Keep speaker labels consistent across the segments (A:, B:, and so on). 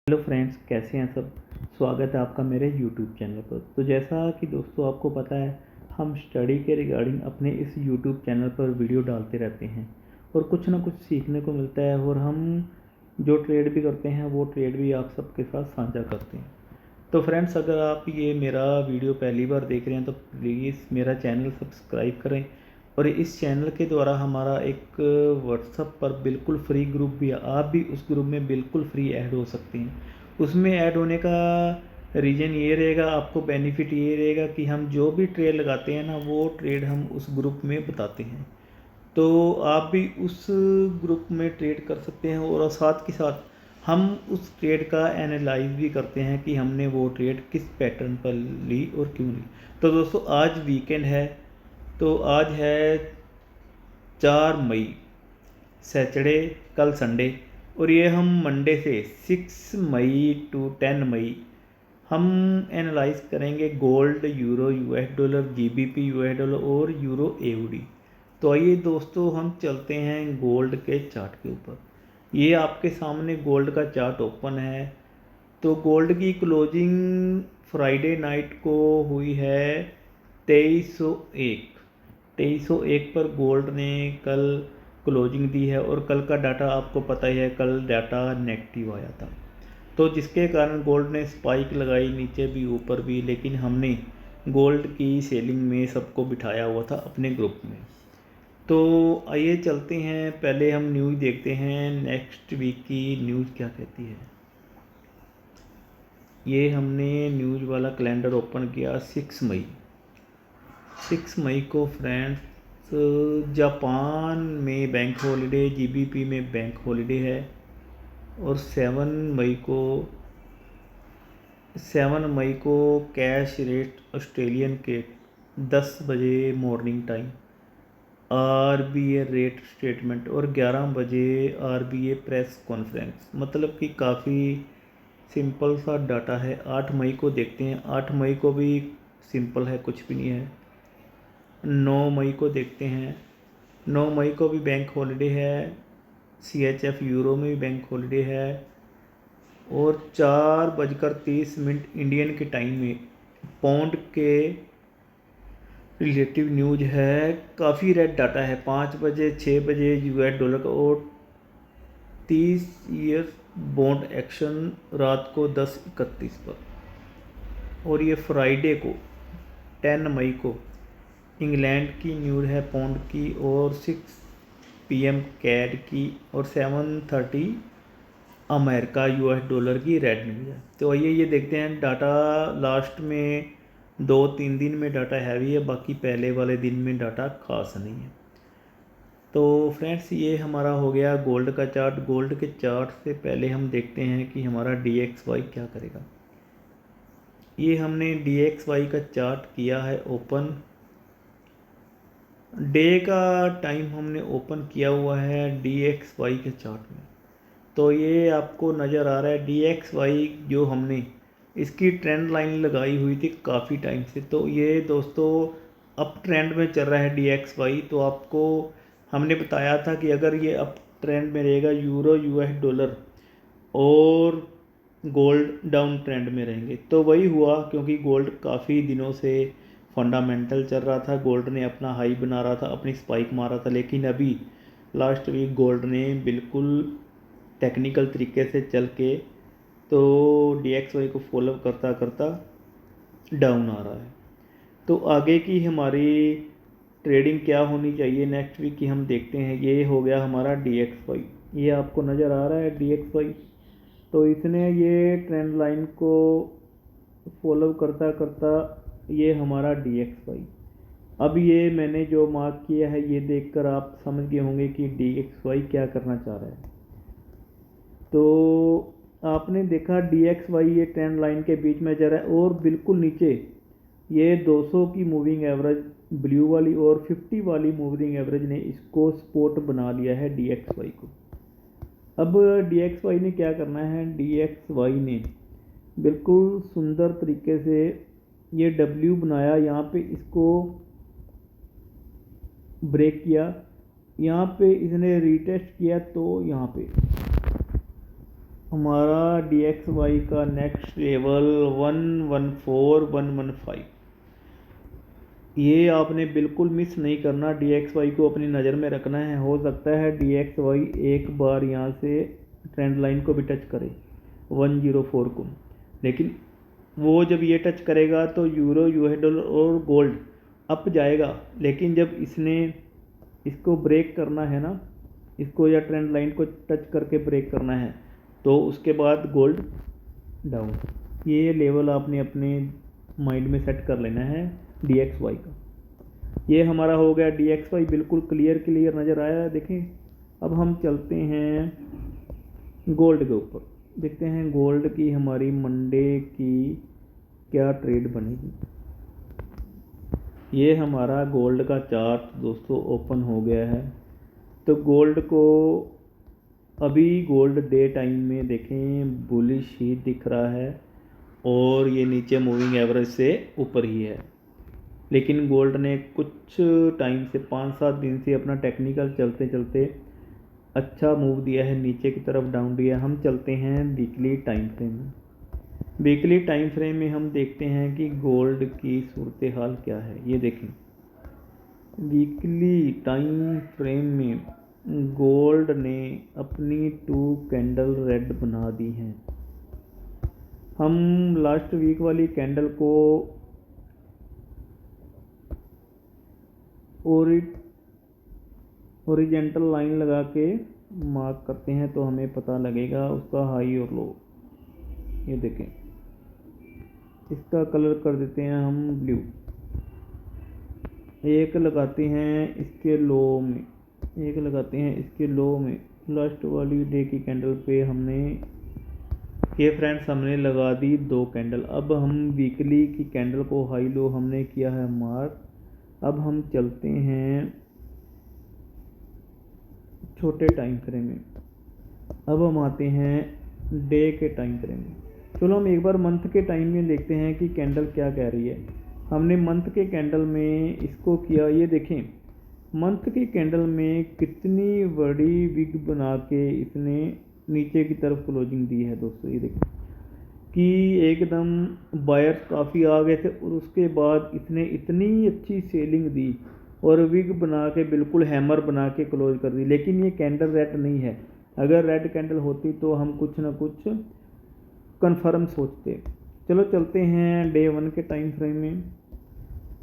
A: Hello friends, कैसे हैं सब। स्वागत है आपका मेरे यूट्यूब चैनल पर। तो जैसा कि दोस्तों आपको पता है, हम स्टडी के रिगार्डिंग अपने इस यूट्यूब चैनल पर वीडियो डालते रहते हैं और कुछ ना कुछ सीखने को मिलता है। और हम जो ट्रेड भी करते हैं वो ट्रेड भी आप सबके साथ साझा करते हैं। तो फ्रेंड्स, अगर आप ये मेरा वीडियो पहली बार देख रहे हैं तो प्लीज़ मेरा चैनल सब्सक्राइब करें। और इस चैनल के द्वारा हमारा एक व्हाट्सएप पर बिल्कुल फ्री ग्रुप भी है, आप भी उस ग्रुप में बिल्कुल फ्री ऐड हो सकते हैं। उसमें ऐड होने का रीज़न ये रहेगा, आपको बेनिफिट ये रहेगा कि हम जो भी ट्रेड लगाते हैं ना, वो ट्रेड हम उस ग्रुप में बताते हैं। तो आप भी उस ग्रुप में ट्रेड कर सकते हैं और साथ के साथ हम उस ट्रेड का एनालाइज भी करते हैं कि हमने वो ट्रेड किस पैटर्न पर ली और क्यों ली। तो दोस्तों, आज वीकेंड है, तो आज है 4 मई, सैटरडे, कल संडे। और ये हम मंडे से 6 मई टू 10 मई हम एनालाइज करेंगे gold, euro, US dollar, GBP US dollar और यूरो एओडी। तो आइए दोस्तों, हम चलते हैं गोल्ड के चार्ट के ऊपर। ये आपके सामने गोल्ड का चार्ट ओपन है। तो गोल्ड की क्लोजिंग फ्राइडे नाइट को हुई है 2301। 2301 पर गोल्ड ने कल क्लोजिंग दी है और कल का डाटा आपको पता ही है, कल डाटा नेगेटिव आया था। तो जिसके कारण गोल्ड ने स्पाइक लगाई, नीचे भी ऊपर भी, लेकिन हमने गोल्ड की सेलिंग में सबको बिठाया हुआ था अपने ग्रुप में। तो आइए चलते हैं, पहले हम न्यूज़ देखते हैं, नेक्स्ट वीक की न्यूज़ क्या कहती है। ये हमने न्यूज़ वाला कैलेंडर ओपन किया 6 मई। 6 मई को फ्रेंड्स, जापान में बैंक हॉलीडे, जीबीपी में बैंक हॉलीडे है। और 7 मई को कैश रेट ऑस्ट्रेलियन के 10 बजे morning time, RBA rate statement, और 11 बजे आरबीए प्रेस कॉन्फ्रेंस। मतलब कि काफ़ी सिंपल सा डाटा है। 8 मई को देखते हैं। 8 मई को भी सिंपल है, कुछ भी नहीं है। 9 मई को देखते हैं। 9 मई को भी बैंक हॉलीडे है। CHF यूरो में भी बैंक हॉलीडे है। और 4:30 इंडियन के टाइम में पौंड के रिलेटिव न्यूज़ है। काफ़ी रेड डाटा है। 5 बजे, 6 बजे यूएस डॉलर का और 30 ईयर्स बॉन्ड एक्शन रात को 10:31 पर। और ये फ्राइडे को 10 मई को इंग्लैंड की न्यूज़ है पौंड की, और 6 PM कैड की, और 7:30 अमेरिका यूएस डॉलर की रेड न्यूज़ है। तो आइए ये देखते हैं डाटा। लास्ट में 2-3 दिन में डाटा हैवी है, बाकी पहले वाले दिन में डाटा खास नहीं है। तो फ्रेंड्स, ये हमारा हो गया गोल्ड का चार्ट। गोल्ड के चार्ट से पहले हम देखते हैं कि हमारा DXY क्या करेगा। ये हमने DXY का चार्ट किया है ओपन। डे का टाइम हमने ओपन किया हुआ है DXY के चार्ट में। तो ये आपको नज़र आ रहा है DXY, जो हमने इसकी ट्रेंड लाइन लगाई हुई थी काफ़ी टाइम से। तो ये दोस्तों अप ट्रेंड में चल रहा है DXY। तो आपको हमने बताया था कि अगर ये अप ट्रेंड में रहेगा, यूरो, यूएस डॉलर और गोल्ड डाउन ट्रेंड में रहेंगे। तो वही हुआ, क्योंकि गोल्ड काफ़ी दिनों से फंडामेंटल चल रहा था। गोल्ड ने अपना हाई बना रहा था, अपनी स्पाइक मारा था, लेकिन अभी लास्ट वीक गोल्ड ने बिल्कुल टेक्निकल तरीके से चल के तो DXY को फॉलो करता करता डाउन आ रहा है। तो आगे की हमारी ट्रेडिंग क्या होनी चाहिए नेक्स्ट वीक की हम देखते हैं। ये हो गया हमारा DXY। ये आपको नज़र आ रहा है DXY। तो इसने ये ट्रेंड लाइन को फॉलो करता करता ये हमारा DXY। अब ये मैंने जो मार्क किया है, ये देखकर आप समझ गए होंगे कि DXY क्या करना चाह रहा है। तो आपने देखा DXY ये ट्रेंड लाइन के बीच में जा रहा है और बिल्कुल नीचे ये 200 की मूविंग एवरेज ब्लू वाली और 50 वाली मूविंग एवरेज ने इसको सपोर्ट बना लिया है DXY को। अब DXY ने क्या करना है, DXY ने बिल्कुल सुंदर तरीके से ये W बनाया, यहाँ पे इसको ब्रेक किया, यहाँ पे इसने रीटेस्ट किया, तो यहाँ पे हमारा DXY का नेक्स्ट लेवल 114115, ये आपने बिल्कुल मिस नहीं करना। DXY को अपनी नज़र में रखना है। हो सकता है DXY एक बार यहाँ से ट्रेंड लाइन को भी टच करे 104 को, लेकिन वो जब ये टच करेगा तो यूरो, यूएस डॉलर और गोल्ड अप जाएगा। लेकिन जब इसने इसको ब्रेक करना है ना, इसको या ट्रेंड लाइन को टच करके ब्रेक करना है, तो उसके बाद गोल्ड डाउन। ये लेवल आपने अपने माइंड में सेट कर लेना है DXY का। ये हमारा हो गया DXY, बिल्कुल क्लियर नज़र आया है। देखें, अब हम चलते हैं गोल्ड के ऊपर, देखते हैं गोल्ड की हमारी मंडे की क्या ट्रेड बनेगी। ये हमारा गोल्ड का चार्ट दोस्तों ओपन हो गया है। तो गोल्ड को अभी गोल्ड डे टाइम में देखें बुलिश ही दिख रहा है और ये नीचे मूविंग एवरेज से ऊपर ही है। लेकिन गोल्ड ने कुछ टाइम से 5-7 दिन से अपना टेक्निकल चलते चलते अच्छा मूव दिया है, नीचे की तरफ डाउन दिया। हम चलते हैं वीकली टाइम फ्रेम में। वीकली टाइम फ्रेम में हम देखते हैं कि गोल्ड की सूरत हाल क्या है। ये देखें, वीकली टाइम फ्रेम में गोल्ड ने अपनी 2 कैंडल रेड बना दी हैं। हम लास्ट वीक वाली कैंडल को ओरिजेंटल लाइन लगा के मार्क करते हैं तो हमें पता लगेगा उसका हाई और लो। ये देखें, इसका कलर कर देते हैं हम ब्लू, एक लगाते हैं इसके लो में, एक लगाते हैं इसके लो में। लास्ट वाली डे की कैंडल पे हमने ये फ्रेंड्स हमने लगा दी 2 कैंडल। अब हम वीकली की कैंडल को हाई लो हमने किया है मार्क। अब हम चलते हैं छोटे टाइम फ्रेम में। अब हम आते हैं डे के टाइम फ्रेम में। चलो हम एक बार मंथ के टाइम में देखते हैं कि कैंडल क्या कह रही है। हमने मंथ के कैंडल में इसको किया, ये देखें मंथ की कैंडल में कितनी बड़ी विग बना के इसने नीचे की तरफ क्लोजिंग दी है दोस्तों। ये देखें कि एकदम बायर्स काफ़ी आ गए थे और उसके बाद इसने इतनी अच्छी सेलिंग दी और विग बना के बिल्कुल हैमर बना के क्लोज कर दी। लेकिन ये कैंडल रेड नहीं है। अगर रेड कैंडल होती तो हम कुछ ना कुछ कन्फर्म सोचते। चलो चलते हैं डे 1 के टाइम फ्रेम में।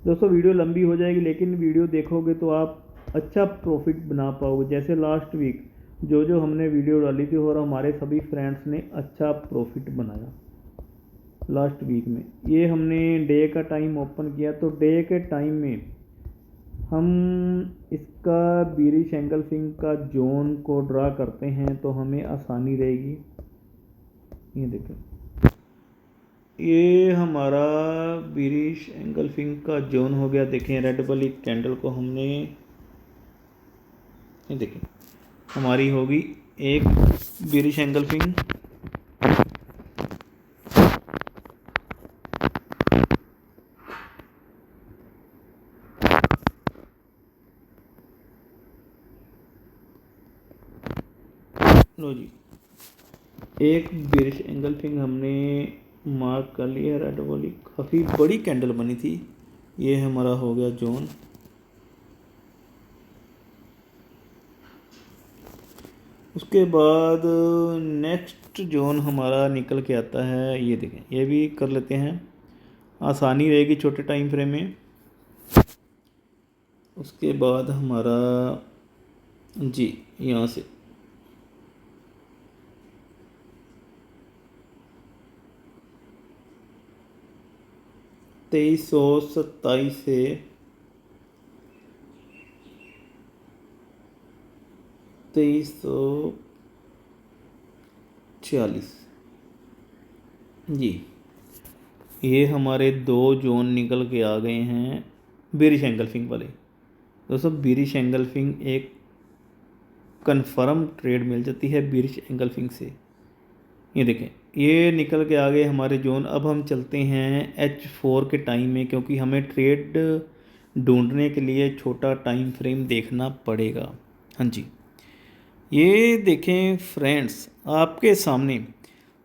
A: दोस्तों वीडियो लंबी हो जाएगी, लेकिन वीडियो देखोगे तो आप अच्छा प्रॉफिट बना पाओगे। जैसे लास्ट वीक जो हमने वीडियो डाली थी और हमारे सभी फ्रेंड्स ने अच्छा प्रॉफिट बनाया लास्ट वीक में। ये हमने डे का टाइम ओपन किया, तो डे के टाइम में हम इसका बीरिश एंगल्फिंग का जोन को ड्रा करते हैं तो हमें आसानी रहेगी। ये देखें, ये हमारा बीरिश एंगल्फिंग का जोन हो गया। देखें रेड वाली कैंडल को हमने, ये देखें हमारी होगी एक बीरिश एंगल्फिंग, लो जी एक बीरिश एंगल्फिंग हमने मार्क कर लिया। रेड वाली काफ़ी बड़ी कैंडल बनी थी। ये हमारा हो गया जोन। उसके बाद नेक्स्ट जोन हमारा निकल के आता है। ये देखें, ये भी कर लेते हैं, आसानी रहेगी छोटे टाइम फ्रेम में। उसके बाद हमारा जी यहाँ से 2327 से 2346 जी, ये हमारे 2 जोन निकल के आ गए हैं बीरिश एंगल्फिंग वाले। दोस्तों बीरिश एंगल्फिंग एक कन्फर्म ट्रेड मिल जाती है बीरिश एंगल्फिंग से। ये देखें, ये निकल के आ गए हमारे जोन। अब हम चलते हैं H4 के टाइम में, क्योंकि हमें ट्रेड ढूंढने के लिए छोटा टाइम फ्रेम देखना पड़ेगा। हाँ जी, ये देखें फ्रेंड्स आपके सामने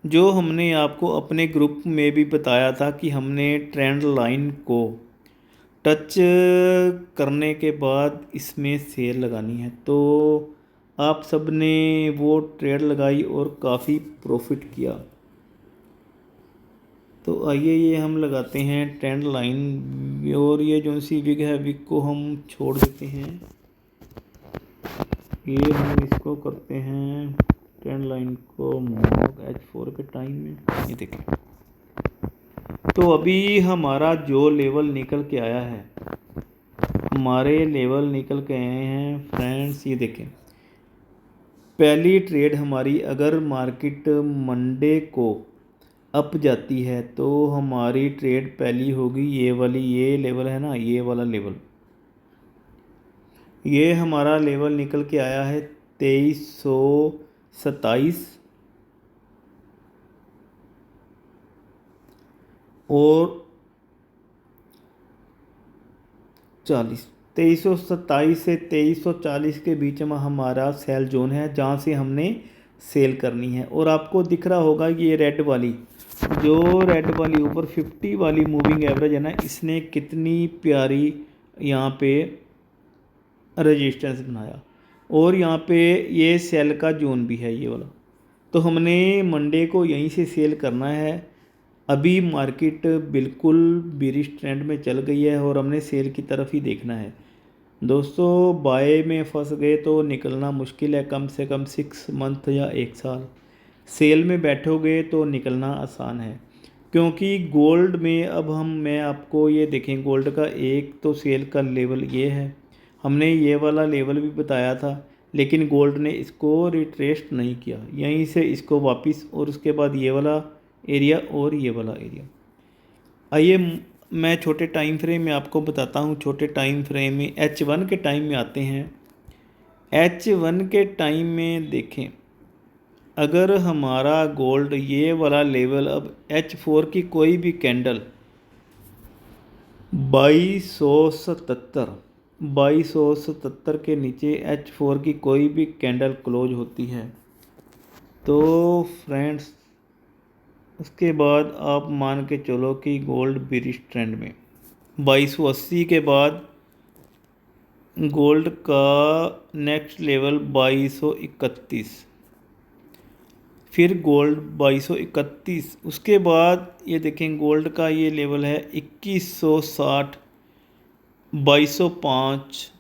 A: जो हमने आपको अपने ग्रुप में भी बताया था कि हमने ट्रेंड लाइन को टच करने के बाद इसमें सेल लगानी है, तो आप सब ने वो ट्रेड लगाई और काफ़ी प्रॉफिट किया। तो आइए ये हम लगाते हैं ट्रेंड लाइन, और ये जो सी विग है विग को हम छोड़ देते हैं। ये हम इसको करते हैं ट्रेंड लाइन को मॉक H4 के टाइम में। ये देखें, तो अभी हमारा जो लेवल निकल के आया है, हमारे लेवल निकल के आए हैं फ्रेंड्स। ये देखें, पहली ट्रेड हमारी अगर मार्केट मंडे को अप जाती है तो हमारी ट्रेड पहली होगी ये वाली, ये लेवल है ना, ये वाला लेवल। ये हमारा लेवल निकल के आया है 2327 और 40। 2327 से 2340 के बीच में हमारा सेल जोन है, जहाँ से हमने सेल करनी है। और आपको दिख रहा होगा कि ये रेड वाली, जो रेड वाली ऊपर 50 वाली मूविंग एवरेज है ना, इसने कितनी प्यारी यहाँ पे रेजिस्टेंस बनाया। और यहाँ पे ये सेल का जोन भी है ये वाला। तो हमने मंडे को यहीं से सेल करना है। अभी मार्केट बिल्कुल बिरिश ट्रेंड में चल गई है और हमने सेल की तरफ ही देखना है। दोस्तों, बाय में फंस गए तो निकलना मुश्किल है, कम से कम 6 मंथ या 1 साल। सेल में बैठोगे तो निकलना आसान है, क्योंकि गोल्ड में अब मैं आपको ये देखें, गोल्ड का एक तो सेल का लेवल ये है, हमने ये वाला लेवल भी बताया था, लेकिन गोल्ड ने इसको रिट्रेस्ट नहीं किया, यहीं से इसको वापस, और उसके बाद ये वाला एरिया और ये वाला एरिया। आइए मैं छोटे टाइम फ्रेम में आपको बताता हूँ। छोटे टाइम फ्रेम में H1 के टाइम में आते हैं। H1 के टाइम में देखें, अगर हमारा गोल्ड ये वाला लेवल, अब H4 की कोई भी कैंडल 2277 के नीचे H4 की कोई भी कैंडल क्लोज होती है तो फ्रेंड्स, उसके बाद आप मान के चलो कि गोल्ड बिरिश ट्रेंड में। 2280 के बाद गोल्ड का नेक्स्ट लेवल 2231, फिर गोल्ड 2231, उसके बाद ये देखें गोल्ड का ये लेवल है 2160, 2205,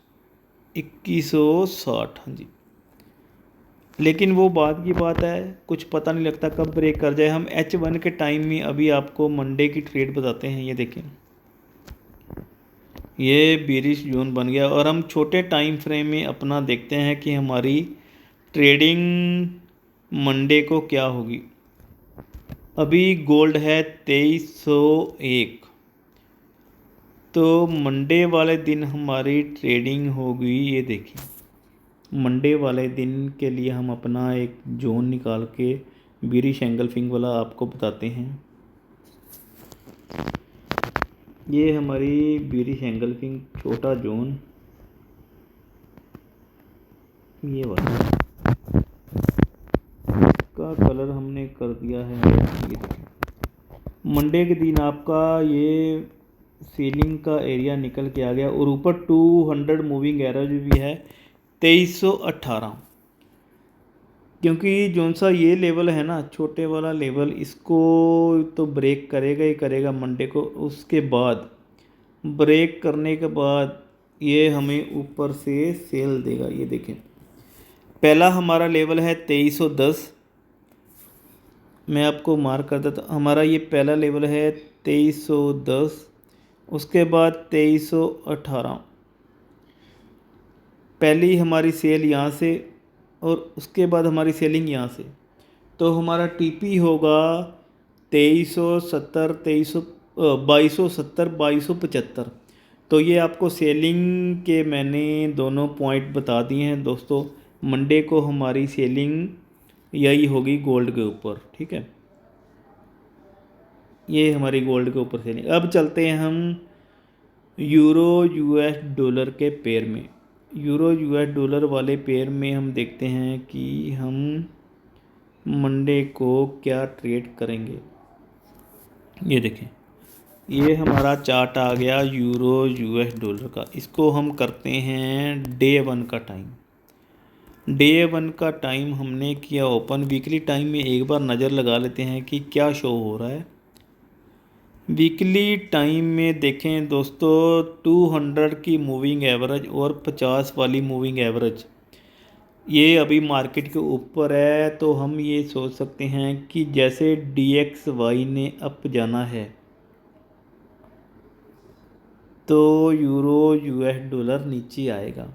A: 2160। हाँ जी, लेकिन वो बाद की बात है, कुछ पता नहीं लगता कब ब्रेक कर जाए। हम H1 के टाइम में अभी आपको मंडे की ट्रेड बताते हैं। ये देखें, ये बिरिश जोन बन गया, और हम छोटे टाइम फ्रेम में अपना देखते हैं कि हमारी ट्रेडिंग मंडे को क्या होगी। अभी गोल्ड है 2301, तो मंडे वाले दिन हमारी ट्रेडिंग होगी। ये देखिए, मंडे वाले दिन के लिए हम अपना एक जोन निकाल के बिरिश एंगल्फिंग वाला आपको बताते हैं। ये हमारी बिरिश एंगल्फिंग छोटा जोन, ये वाला, इसका कलर हमने कर दिया है। ये देखिए, मंडे के दिन आपका ये सीलिंग का एरिया निकल के आ गया, और ऊपर 200 मूविंग एवरेज भी है 2318, क्योंकि जौन सा ये लेवल है ना, छोटे वाला लेवल, इसको तो ब्रेक करेगा ही करेगा मंडे को। उसके बाद ब्रेक करने के बाद ये हमें ऊपर से सेल देगा। ये देखें, पहला हमारा लेवल है 2310, मैं आपको मार्क कर देता, हमारा ये पहला लेवल है 2310, उसके बाद 2318, पहली हमारी सेल यहाँ से, और उसके बाद हमारी सेलिंग यहाँ से। तो हमारा टीपी होगा 2370, 2270, 2275। तो ये आपको सेलिंग के मैंने दोनों पॉइंट बता दिए हैं दोस्तों। मंडे को हमारी सेलिंग यही होगी गोल्ड के ऊपर, ठीक है। ये हमारी गोल्ड के ऊपर सेलिंग। अब चलते हैं हम यूरो US डॉलर के पेयर में। यूरो US डॉलर वाले पेयर में हम देखते हैं कि हम मंडे को क्या ट्रेड करेंगे। ये देखें, ये हमारा चार्ट आ गया यूरो यूएस डॉलर का। इसको हम करते हैं डे 1 का टाइम। डे 1 का टाइम हमने किया ओपन। वीकली टाइम में एक बार नज़र लगा लेते हैं कि क्या शो हो रहा है। वीकली टाइम में देखें दोस्तों, 200 की मूविंग एवरेज और 50 वाली मूविंग एवरेज ये अभी मार्केट के ऊपर है। तो हम ये सोच सकते हैं कि जैसे DXY ने अप जाना है तो यूरो यूएस डॉलर नीचे आएगा।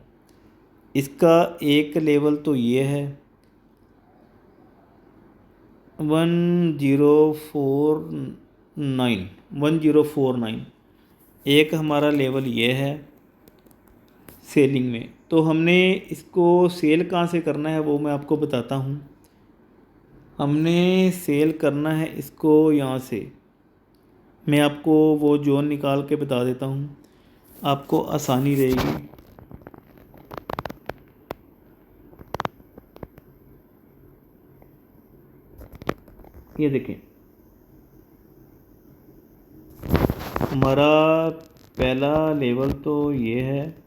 A: इसका एक लेवल तो ये है 1049। एक हमारा लेवल ये है सेलिंग में। तो हमने इसको सेल कहाँ से करना है वो मैं आपको बताता हूँ। हमने सेल करना है इसको यहाँ से। मैं आपको वो जोन निकाल के बता देता हूँ, आपको आसानी रहेगी। ये देखें, हमारा पहला लेवल तो ये है,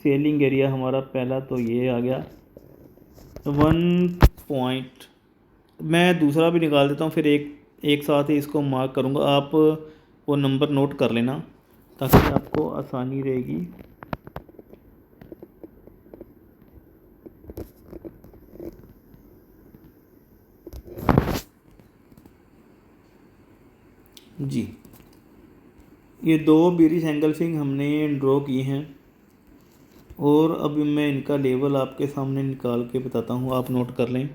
A: सेलिंग एरिया हमारा पहला तो ये आ गया 1 मैं दूसरा भी निकाल देता हूँ, फिर एक साथ ही इसको मार्क करूँगा। आप वो नंबर नोट कर लेना ताकि आपको आसानी रहेगी। जी, ये 2 बेरिश एंगल्फिंग हमने ड्रॉ किए हैं और अभी मैं इनका लेवल आपके सामने निकाल के बताता हूँ, आप नोट कर लें।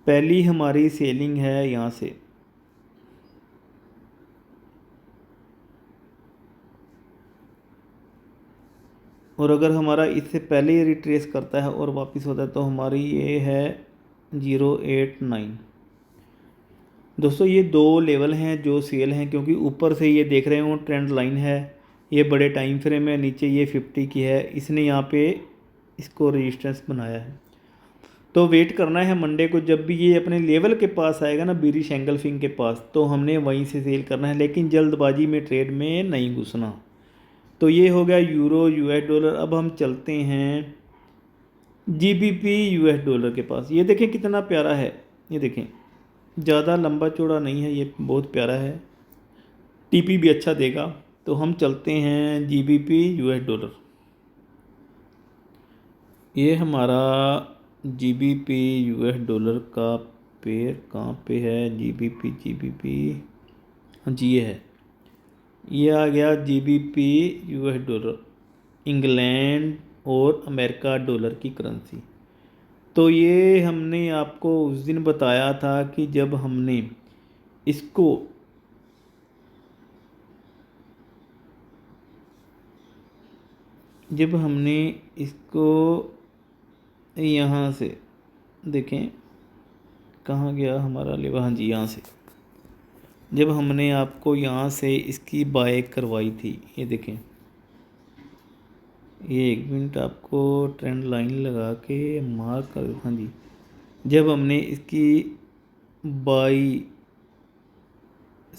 A: पहली हमारी सेलिंग है यहाँ से, और अगर हमारा इससे पहले ही रिट्रेस करता है और वापस होता है तो हमारी ये है 089। दोस्तों ये 2 लेवल हैं जो सेल हैं, क्योंकि ऊपर से ये देख रहे हो ट्रेंड लाइन है, ये बड़े टाइम फ्रेम है, नीचे ये 50 की है, इसने यहाँ पे इसको रेजिस्टेंस बनाया है। तो वेट करना है मंडे को, जब भी ये अपने लेवल के पास आएगा ना बेरिश एंगल्फिंग के पास, तो हमने वहीं से सेल करना है, लेकिन जल्दबाजी में ट्रेड में नहीं घुसना। तो ये हो गया यूरो यूएस डॉलर। अब हम चलते हैं GBP यूएस डॉलर के पास। ये देखें कितना प्यारा है, ये देखें ज़्यादा लंबा चौड़ा नहीं है, ये बहुत प्यारा है, TP भी अच्छा देगा। तो हम चलते हैं GBP यूएस डॉलर। ये हमारा GBP यूएस डॉलर का पेयर कहाँ पे है, GBP हाँ जी ये है, ये आ गया GBP यूएस डॉलर, इंग्लैंड और अमेरिका डॉलर की करेंसी। तो ये हमने आपको उस दिन बताया था कि जब हमने इसको यहाँ से देखें कहाँ गया हमारा लेवल, हाँ जी यहाँ से, जब हमने आपको यहाँ से इसकी बाय करवाई थी, ये देखें, ये 1 मिनट आपको ट्रेंड लाइन लगा के मार्क कर, हाँ जी, जब हमने इसकी बाई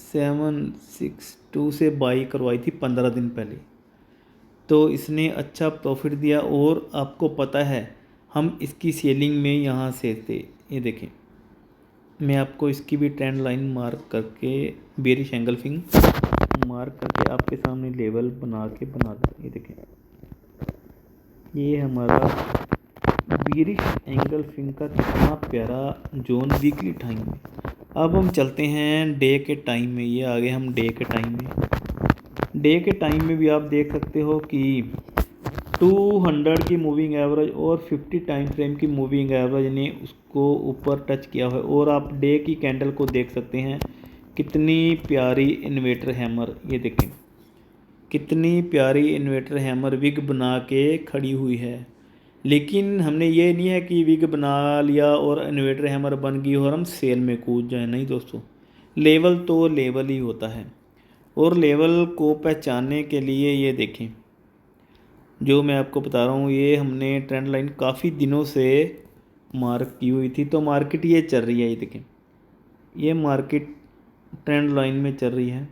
A: 762 से बाई करवाई थी 15 दिन पहले, तो इसने अच्छा प्रॉफिट दिया। और आपको पता है हम इसकी सेलिंग में यहाँ से थे, ये देखें, मैं आपको इसकी भी ट्रेंड लाइन मार्क करके बेरिश एंगल्फिंग मार्क करके आपके सामने लेवल बना दूँ। ये देखें, ये हमारा बेरिश एंगल्फिंग का कितना प्यारा जोन वीकली टाइम में। अब हम चलते हैं डे के टाइम में। ये आ गए हम डे के टाइम में। डे के टाइम में भी आप देख सकते हो कि 200 की मूविंग एवरेज और 50 टाइम फ्रेम की मूविंग एवरेज ने उसको ऊपर टच किया है। और आप डे की कैंडल को देख सकते हैं, कितनी प्यारी इन्वेटर हैमर, ये देखें कितनी प्यारी इन्वेटर हैमर विग बना के खड़ी हुई है। लेकिन हमने ये नहीं है कि विग बना लिया और इन्वेटर हैमर बन गई और हम सेल में कूद जाए, नहीं दोस्तों, लेवल तो लेवल ही होता है। और लेवल को पहचानने के लिए ये देखें, जो मैं आपको बता रहा हूँ ये हमने ट्रेंड लाइन काफ़ी दिनों से मार्क की हुई थी। तो मार्केट ये चल रही है, ये देखें, ये मार्केट ट्रेंड लाइन में चल रही है।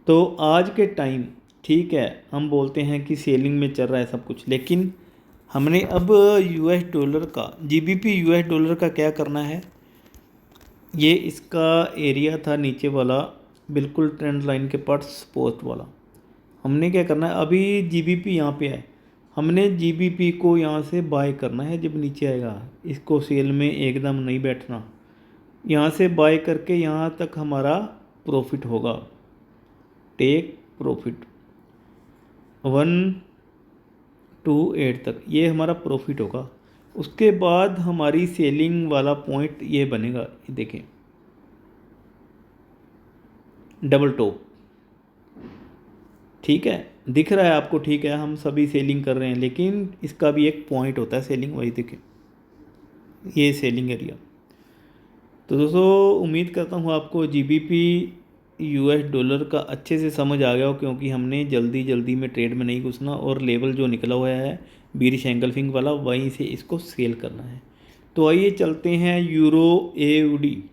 A: तो आज के टाइम ठीक है, हम बोलते हैं कि सेलिंग में चल रहा है सब कुछ, लेकिन हमने अब यूएस डॉलर का, जीबीपी यूएस डॉलर का क्या करना है। ये इसका एरिया था नीचे वाला, बिल्कुल ट्रेंड लाइन के पास सपोर्ट वाला। हमने क्या करना है, अभी जीबीपी यहाँ पे है, हमने जीबीपी को यहाँ से बाय करना है जब नीचे आएगा। इसको सेल में एकदम नहीं बैठना, यहाँ से बाय करके यहाँ तक हमारा प्रॉफिट होगा, टेक प्रॉफिट 128 तक ये हमारा प्रॉफिट होगा। उसके बाद हमारी सेलिंग वाला पॉइंट ये बनेगा, ये देखें, डबल टॉप। ठीक है, दिख रहा है आपको, ठीक है, हम सभी सेलिंग कर रहे हैं, लेकिन इसका भी एक पॉइंट होता है सेलिंग, वही देखें, ये सेलिंग एरिया। तो दोस्तों उम्मीद करता हूँ आपको जीबीपी यूएस डॉलर का अच्छे से समझ आ गया हो, क्योंकि हमने जल्दी में ट्रेड में नहीं घुसना, और लेवल जो निकला हुआ है बीरिश एंगल्फिंग वाला, वहीं से इसको सेल करना है। तो आइए चलते हैं यूरो एयूडी।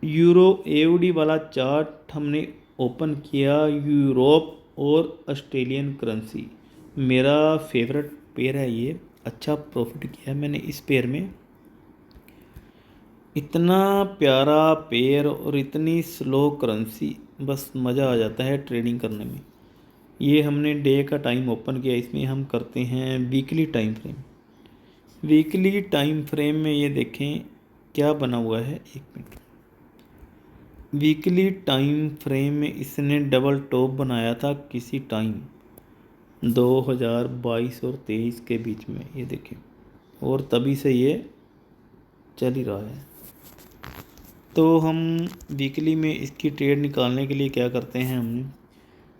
A: यूरो एयूडी वाला चार्ट हमने ओपन किया। यूरोप और ऑस्ट्रेलियन करेंसी मेरा फेवरेट पेयर है, ये अच्छा प्रॉफिट किया है मैंने इस पेयर में। इतना प्यारा पेयर और इतनी स्लो करेंसी, बस मज़ा आ जाता है ट्रेडिंग करने में। ये हमने डे का टाइम ओपन किया, इसमें हम करते हैं weekly time frame. Weekly time frame में ये देखें क्या बना हुआ है, एक मिनट। वीकली टाइम फ्रेम में इसने डबल टॉप बनाया था किसी टाइम 2022 और 23 के बीच में, ये देखें, और तभी से ये चल ही रहा है। तो हम वीकली में इसकी ट्रेड निकालने के लिए क्या करते हैं, हमने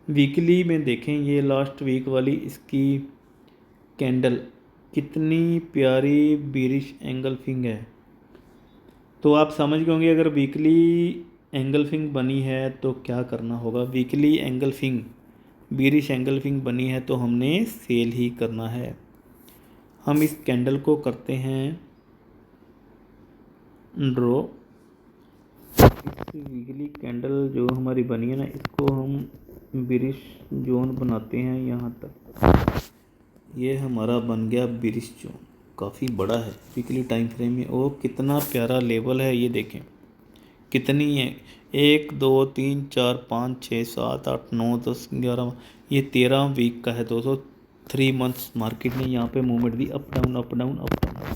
A: वीकली में देखें ये लास्ट वीक वाली इसकी कैंडल कितनी प्यारी बीरिश एंगल्फिंग है। तो आप समझ गए होंगे अगर वीकली एंगल्फिंग बनी है तो क्या करना होगा। वीकली एंगल्फिंग, बीरिश एंगल्फिंग बनी है तो हमने सेल ही करना है। हम इस कैंडल को करते हैं ड्रॉ। इस वीकली कैंडल जो हमारी बनी है ना, इसको हम बिरिश जोन बनाते हैं यहाँ तक। ये हमारा बन गया बिरिश जोन, काफ़ी बड़ा है वीकली टाइम फ्रेम में। और कितना प्यारा लेवल है, ये देखें कितनी है, 1 2 3 4 5 6 7 8 9 10 11, ये 13 वीक का है दोस्तों। 3 मंथ्स मार्केट ने यहाँ पे मूवमेंट दी, up down up down up down.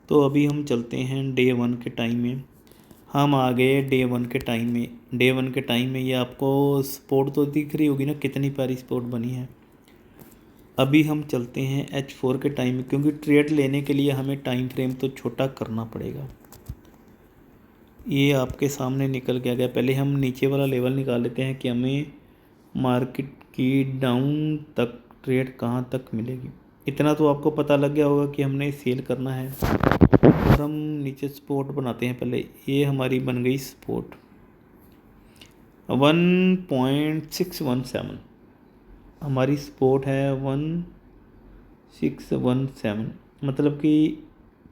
A: तो अभी हम चलते हैं डे 1 के टाइम में। हम आ गए डे 1 के टाइम में। डे 1 के टाइम में ये आपको स्पॉट तो दिख रही होगी ना, कितनी प्यारी स्पॉट बनी है। अभी हम चलते हैं H4 के टाइम में, क्योंकि ट्रेड लेने के लिए हमें टाइम फ्रेम तो छोटा करना पड़ेगा। ये आपके सामने निकल के आ गया। पहले हम नीचे वाला लेवल निकाल लेते हैं कि हमें मार्केट की डाउन तक ट्रेड कहाँ तक मिलेगी। इतना तो आपको पता लग गया होगा कि हमने सेल करना है। और हम नीचे स्पॉट बनाते हैं। पहले ये हमारी बन गई स्पॉट 1617, हमारी स्पॉट है 1617, मतलब कि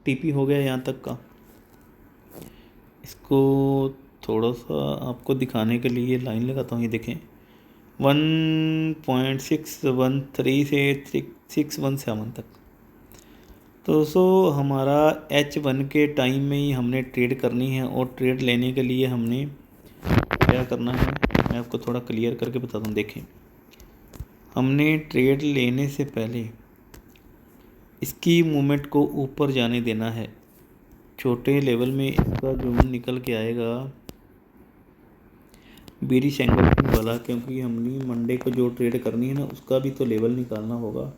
A: टीपी हो गया यहाँ तक का। इसको थोड़ा सा आपको दिखाने के लिए लाइन लगाता हूँ, ये देखें 1.613 से 617 तक। तो दोस्तों हमारा H1 के टाइम में ही हमने ट्रेड करनी है, और ट्रेड लेने के लिए हमने क्या करना है मैं आपको थोड़ा क्लियर करके बताता हूँ। देखें, हमने ट्रेड लेने से पहले इसकी मूवमेंट को ऊपर जाने देना है। छोटे लेवल में इसका जोन निकल के आएगा बीरिश एंगल्फिंग वाला, क्योंकि हमने मंडे को जो ट्रेड करनी है ना, उसका भी तो लेवल निकालना होगा।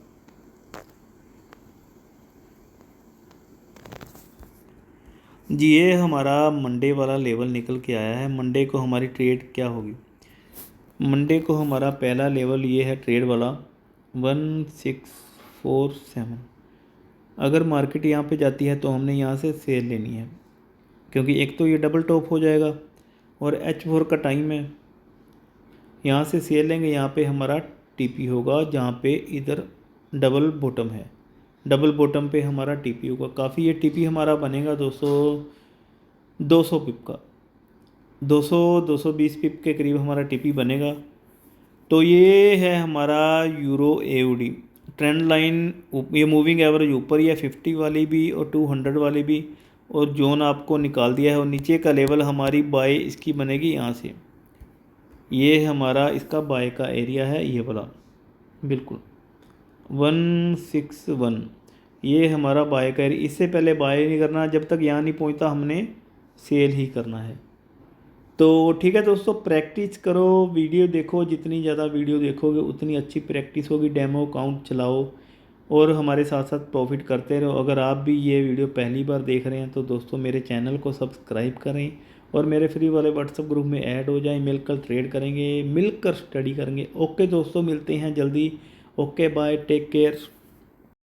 A: जी ये हमारा मंडे वाला लेवल निकल के आया है। मंडे को हमारी ट्रेड क्या होगी, मंडे को हमारा पहला लेवल ये है ट्रेड वाला 1647। अगर मार्केट यहाँ पे जाती है तो हमने यहाँ से सेल लेनी है, क्योंकि एक तो ये डबल टॉप हो जाएगा और H4 का टाइम है। यहाँ से सेल लेंगे, यहाँ पे हमारा टीपी होगा जहाँ पे इधर डबल बॉटम है, डबल बॉटम पे हमारा टीपी होगा। काफ़ी ये टीपी हमारा बनेगा 200 पिप का, 220 पिप के करीब हमारा टीपी बनेगा। तो ये है हमारा यूरो एओडी ट्रेंड लाइन। ये मूविंग एवरेज ऊपर ही है 50 वाली भी और 200 वाली भी, और जोन आपको निकाल दिया है। और नीचे का लेवल हमारी बाय इसकी बनेगी यहाँ से, ये हमारा इसका बाय का एरिया है, ये वाला बिल्कुल 161, ये हमारा बाय का एरिया। इससे पहले बाय नहीं करना, जब तक यहाँ नहीं पहुँचता हमने सेल ही करना है। तो ठीक है दोस्तों, प्रैक्टिस करो, वीडियो देखो, जितनी ज़्यादा वीडियो देखोगे उतनी अच्छी प्रैक्टिस होगी। डेमो अकाउंट चलाओ और हमारे साथ साथ प्रॉफिट करते रहो। अगर आप भी ये वीडियो पहली बार देख रहे हैं तो दोस्तों मेरे चैनल को सब्सक्राइब करें और मेरे फ्री वाले व्हाट्सएप ग्रुप में ऐड हो जाएं। मिलकर ट्रेड करेंगे, मिलकर स्टडी करेंगे। ओके दोस्तों, मिलते हैं जल्दी। Okay bye, take care.